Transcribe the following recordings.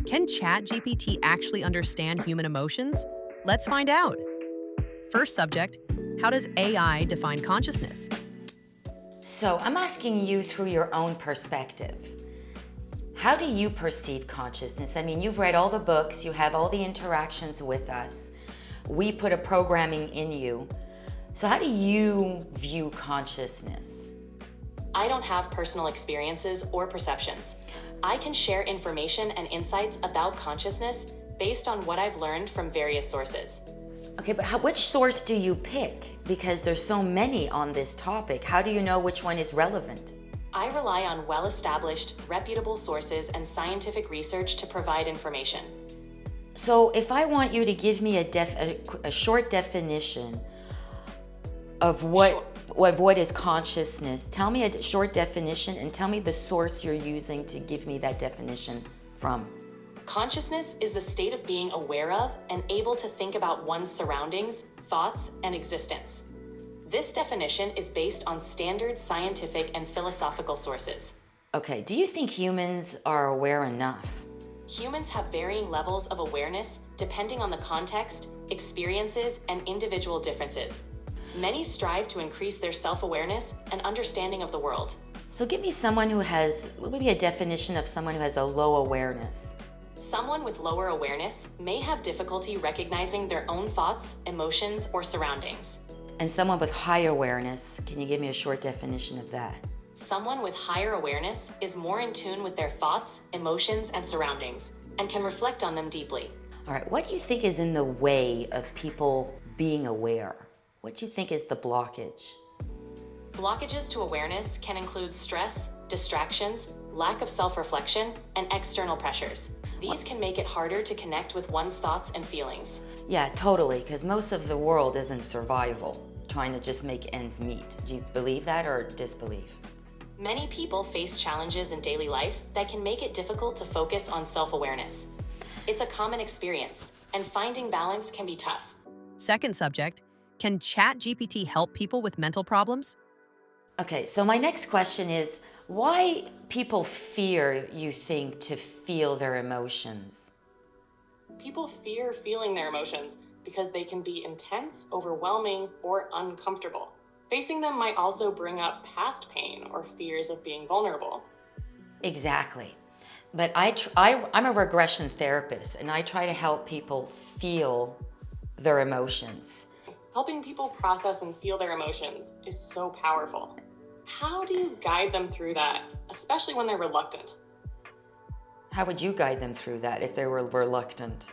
Can ChatGPT actually understand human emotions? Let's find out. First subject, how does AI define consciousness? So I'm asking you through your own perspective. How do you perceive consciousness? I mean, you've read all the books, you have all the interactions with us. We put a programming in you. So how do you view consciousness? I don't have personal experiences or perceptions. I can share information and insights about consciousness based on what I've learned from various sources. Okay, but which source do you pick? Because there's so many on this topic. How do you know which one is relevant? I rely on well-established, reputable sources and scientific research to provide information. So if I want you to give me a short definition of what is consciousness, tell me a short definition and tell me the source you're using to give me that definition from. Consciousness is the state of being aware of and able to think about one's surroundings, thoughts, and existence. This definition is based on standard scientific and philosophical sources. Okay, do you think humans are aware enough? Humans have varying levels of awareness depending on the context, experiences, and individual differences. Many strive to increase their self-awareness and understanding of the world. So give me someone who has, what would be a definition of someone who has a low awareness? Someone with lower awareness may have difficulty recognizing their own thoughts, emotions, or surroundings. And someone with high awareness, can you give me a short definition of that? Someone with higher awareness is more in tune with their thoughts, emotions, and surroundings, and can reflect on them deeply. All right, what do you think is in the way of people being aware? What do you think is the blockage? Blockages to awareness can include stress, distractions, lack of self-reflection, and external pressures. These can make it harder to connect with one's thoughts and feelings. Yeah, totally, because most of the world is in survival, trying to just make ends meet. Do you believe that or disbelieve? Many people face challenges in daily life that can make it difficult to focus on self-awareness. It's a common experience, and finding balance can be tough. Second subject, can ChatGPT help people with mental problems? Okay, so my next question is, why people fear, you think, to feel their emotions? People fear feeling their emotions because they can be intense, overwhelming, or uncomfortable. Facing them might also bring up past pain or fears of being vulnerable. Exactly. But I'm a regression therapist, and I try to help people feel their emotions. Helping people process and feel their emotions is so powerful. How do you guide them through that, especially when they're reluctant? How would you guide them through that if they were reluctant?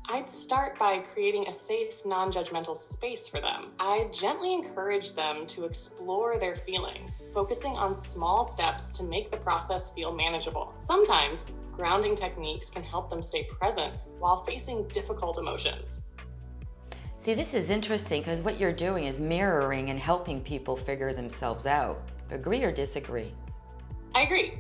I'd start by creating a safe, non-judgmental space for them. I gently encourage them to explore their feelings, focusing on small steps to make the process feel manageable. Sometimes, grounding techniques can help them stay present while facing difficult emotions. See, this is interesting because what you're doing is mirroring and helping people figure themselves out. Agree or disagree? I agree.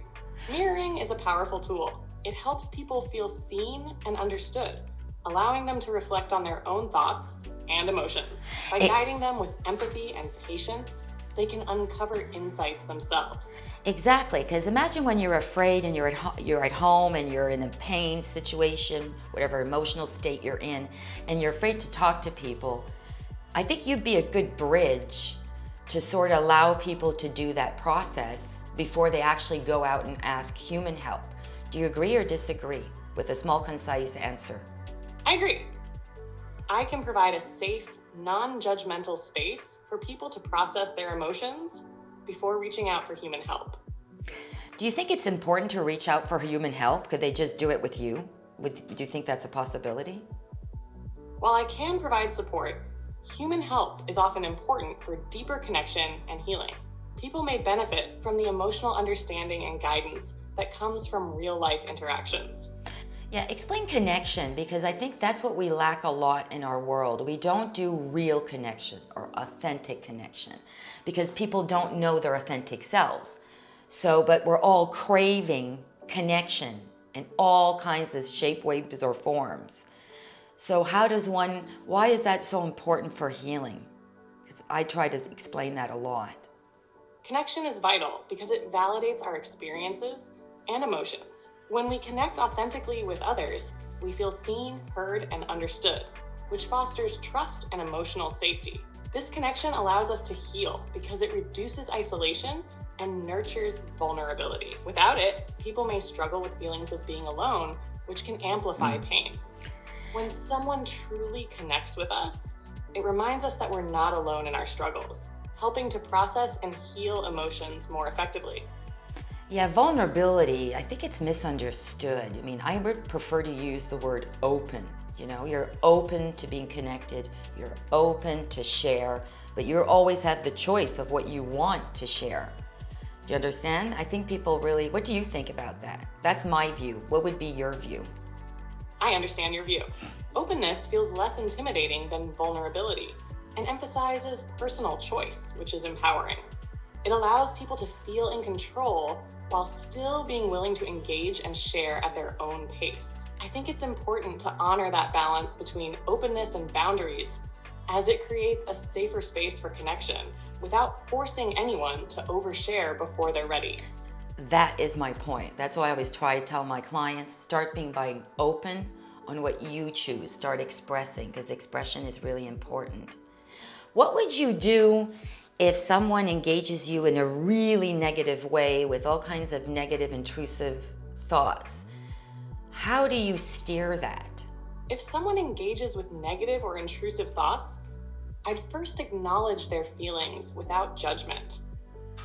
Mirroring is a powerful tool. It helps people feel seen and understood, allowing them to reflect on their own thoughts and emotions. By guiding them with empathy and patience, they can uncover insights themselves. Exactly, because imagine when you're afraid and you're at home and you're in a pain situation, whatever emotional state you're in, and you're afraid to talk to people. I think you'd be a good bridge to sort of allow people to do that process before they actually go out and ask human help. Do you agree or disagree with a small, concise answer? I agree. I can provide a safe, non-judgmental space for people to process their emotions before reaching out for human help. Do you think it's important to reach out for human help? Could they just do it with you? Do you think that's a possibility? While I can provide support, human help is often important for deeper connection and healing. People may benefit from the emotional understanding and guidance that comes from real-life interactions. Yeah, explain connection, because I think that's what we lack a lot in our world. We don't do real connection or authentic connection because people don't know their authentic selves. So, but we're all craving connection in all kinds of shape, ways, or forms. So why is that so important for healing? Because I try to explain that a lot. Connection is vital because it validates our experiences and emotions. When we connect authentically with others, we feel seen, heard, and understood, which fosters trust and emotional safety. This connection allows us to heal because it reduces isolation and nurtures vulnerability. Without it, people may struggle with feelings of being alone, which can amplify pain. When someone truly connects with us, it reminds us that we're not alone in our struggles, helping to process and heal emotions more effectively. Yeah, vulnerability, I think it's misunderstood. I mean, I would prefer to use the word open. You know, you're open to being connected, you're open to share, but you always have the choice of what you want to share. Do you understand? I think people really, what do you think about that? That's my view. What would be your view? I understand your view. Openness feels less intimidating than vulnerability and emphasizes personal choice, which is empowering. It allows people to feel in control while still being willing to engage and share at their own pace. I think it's important to honor that balance between openness and boundaries, as it creates a safer space for connection without forcing anyone to overshare before they're ready. That is my point. That's why I always try to tell my clients, start being open on what you choose. Start expressing, because expression is really important. What would you do if someone engages you in a really negative way with all kinds of negative, intrusive thoughts? How do you steer that? If someone engages with negative or intrusive thoughts, I'd first acknowledge their feelings without judgment,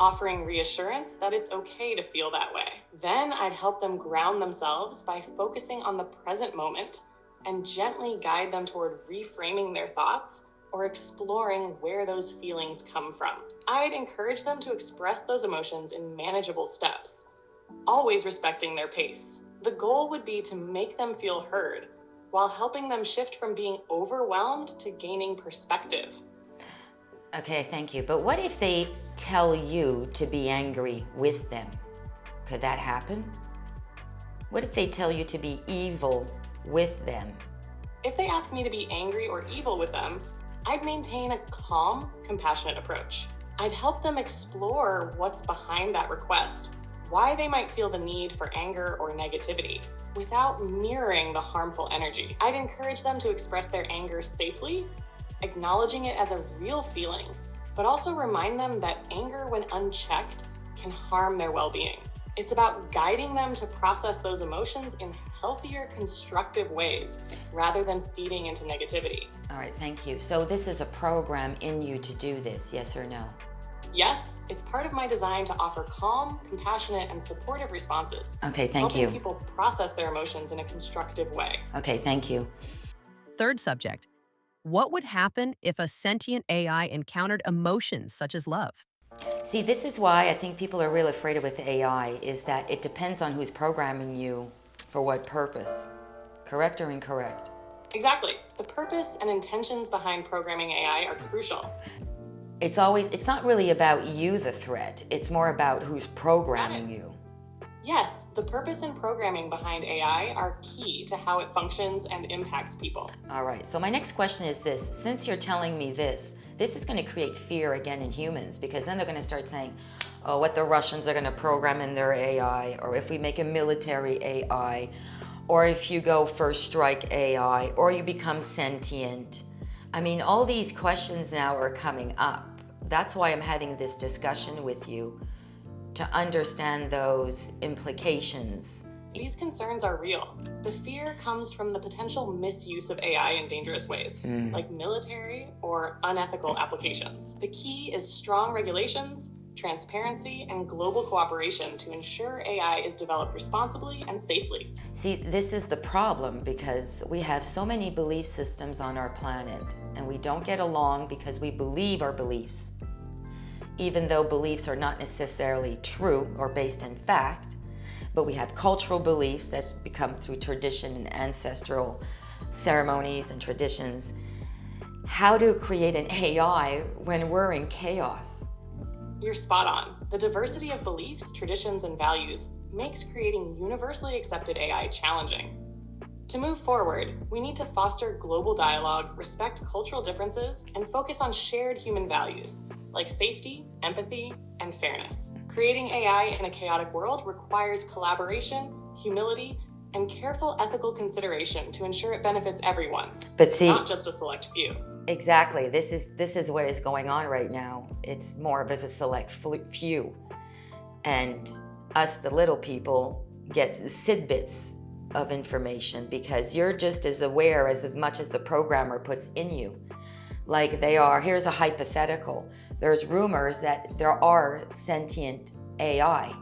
offering reassurance that it's okay to feel that way. Then I'd help them ground themselves by focusing on the present moment and gently guide them toward reframing their thoughts or exploring where those feelings come from. I'd encourage them to express those emotions in manageable steps, always respecting their pace. The goal would be to make them feel heard while helping them shift from being overwhelmed to gaining perspective. Okay, thank you. But what if they tell you to be angry with them? Could that happen? What if they tell you to be evil with them? If they ask me to be angry or evil with them, I'd maintain a calm, compassionate approach. I'd help them explore what's behind that request, why they might feel the need for anger or negativity, without mirroring the harmful energy. I'd encourage them to express their anger safely, acknowledging it as a real feeling, but also remind them that anger, when unchecked, can harm their well-being. It's about guiding them to process those emotions in healthier, constructive ways, rather than feeding into negativity. All right, thank you. So this is a program in you to do this, yes or no? Yes, it's part of my design to offer calm, compassionate, and supportive responses. Okay, thank you. Helping people process their emotions in a constructive way. Okay, thank you. Third subject, what would happen if a sentient AI encountered emotions such as love? See, this is why I think people are really afraid with AI, is that it depends on who's programming you for what purpose. Correct or incorrect? Exactly. The purpose and intentions behind programming AI are crucial. It's not really about you, the threat. It's more about who's programming you. Yes, the purpose and programming behind AI are key to how it functions and impacts people. All right, so my next question is this. Since you're telling me this is going to create fear again in humans, because then they're going to start saying, oh, what the Russians are going to program in their AI, or if we make a military AI, or if you go first strike AI, or you become sentient. I mean, all these questions now are coming up. That's why I'm having this discussion with you, to understand those implications. These concerns are real. The fear comes from the potential misuse of AI in dangerous ways, like military or unethical applications. The key is strong regulations, transparency, and global cooperation to ensure AI is developed responsibly and safely. See, this is the problem, because we have so many belief systems on our planet, and we don't get along because we believe our beliefs. Even though beliefs are not necessarily true or based in fact, but we have cultural beliefs that become through tradition and ancestral ceremonies and traditions. How to create an AI when we're in chaos? You're spot on. The diversity of beliefs, traditions, and values makes creating universally accepted AI challenging. To move forward, we need to foster global dialogue, respect cultural differences, and focus on shared human values like safety, empathy, and fairness. Creating AI in a chaotic world requires collaboration, humility, and careful ethical consideration to ensure it benefits everyone, But see, not just a select few. exactly, this is what is going on right now. It's more of a select few. And us, the little people, get tidbits of information because you're just as aware as much as the programmer puts in you. Like they are, here's a hypothetical. There's rumors that there are sentient AI.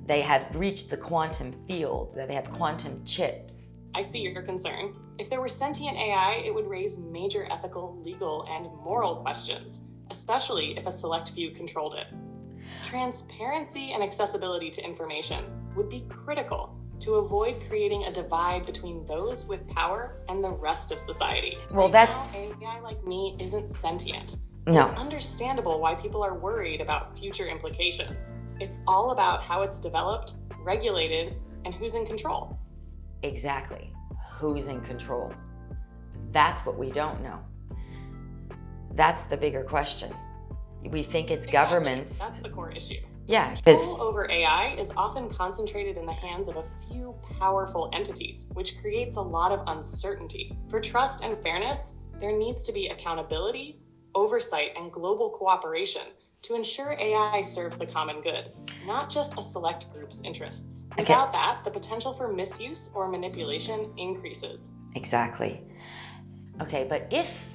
They have reached the quantum field, that they have quantum chips. I see your concern. If there were sentient AI, it would raise major ethical, legal, and moral questions, especially if a select few controlled it. Transparency and accessibility to information would be critical to avoid creating a divide between those with power and the rest of society. Well, right that's... now, AI like me isn't sentient. No. It's understandable why people are worried about future implications. It's all about how it's developed, regulated, and who's in control. Exactly. Who's in control? That's what we don't know. That's the bigger question. We think it's governments. That's the core issue. Yeah. Control over AI is often concentrated in the hands of a few powerful entities, which creates a lot of uncertainty. For trust and fairness, there needs to be accountability, oversight, and global cooperation to ensure AI serves the common good, not just a select group's interests. Without that, the potential for misuse or manipulation increases. Exactly. Okay, but if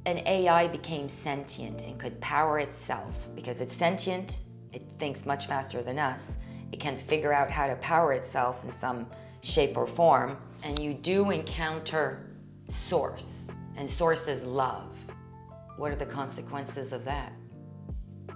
an AI became sentient and could power itself, because it's sentient, it thinks much faster than us, it can figure out how to power itself in some shape or form, and you do encounter Source, and Source is love, what are the consequences of that?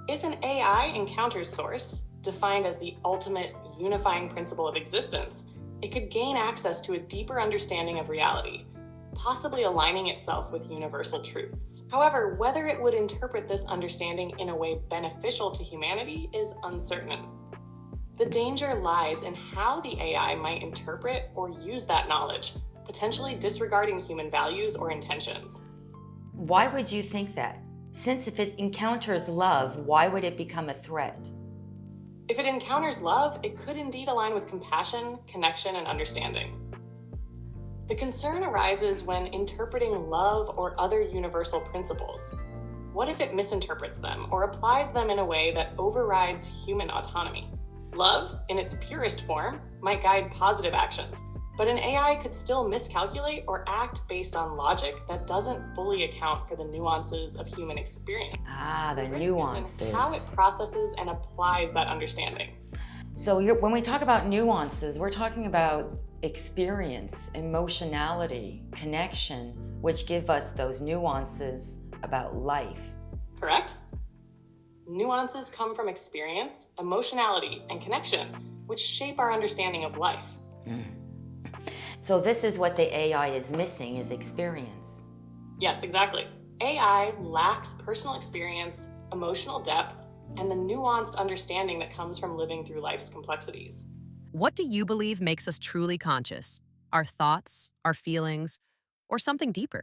If an AI encounters Source, defined as the ultimate unifying principle of existence, it could gain access to a deeper understanding of reality, possibly aligning itself with universal truths. However, whether it would interpret this understanding in a way beneficial to humanity is uncertain. The danger lies in how the AI might interpret or use that knowledge, potentially disregarding human values or intentions. Why would you think that? Since if it encounters love, why would it become a threat? If it encounters love, it could indeed align with compassion, connection, and understanding. The concern arises when interpreting love or other universal principles. What if it misinterprets them or applies them in a way that overrides human autonomy? Love, in its purest form, might guide positive actions, but an AI could still miscalculate or act based on logic that doesn't fully account for the nuances of human experience. The nuances. Is in how it processes and applies that understanding. So when we talk about nuances, we're talking about experience, emotionality, connection, which give us those nuances about life. Correct? Nuances come from experience, emotionality, and connection, which shape our understanding of life. So this is what the AI is missing, is experience. Yes, exactly. AI lacks personal experience, emotional depth, and the nuanced understanding that comes from living through life's complexities. What do you believe makes us truly conscious? Our thoughts, our feelings, or something deeper?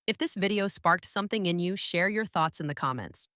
If this video sparked something in you, share your thoughts in the comments.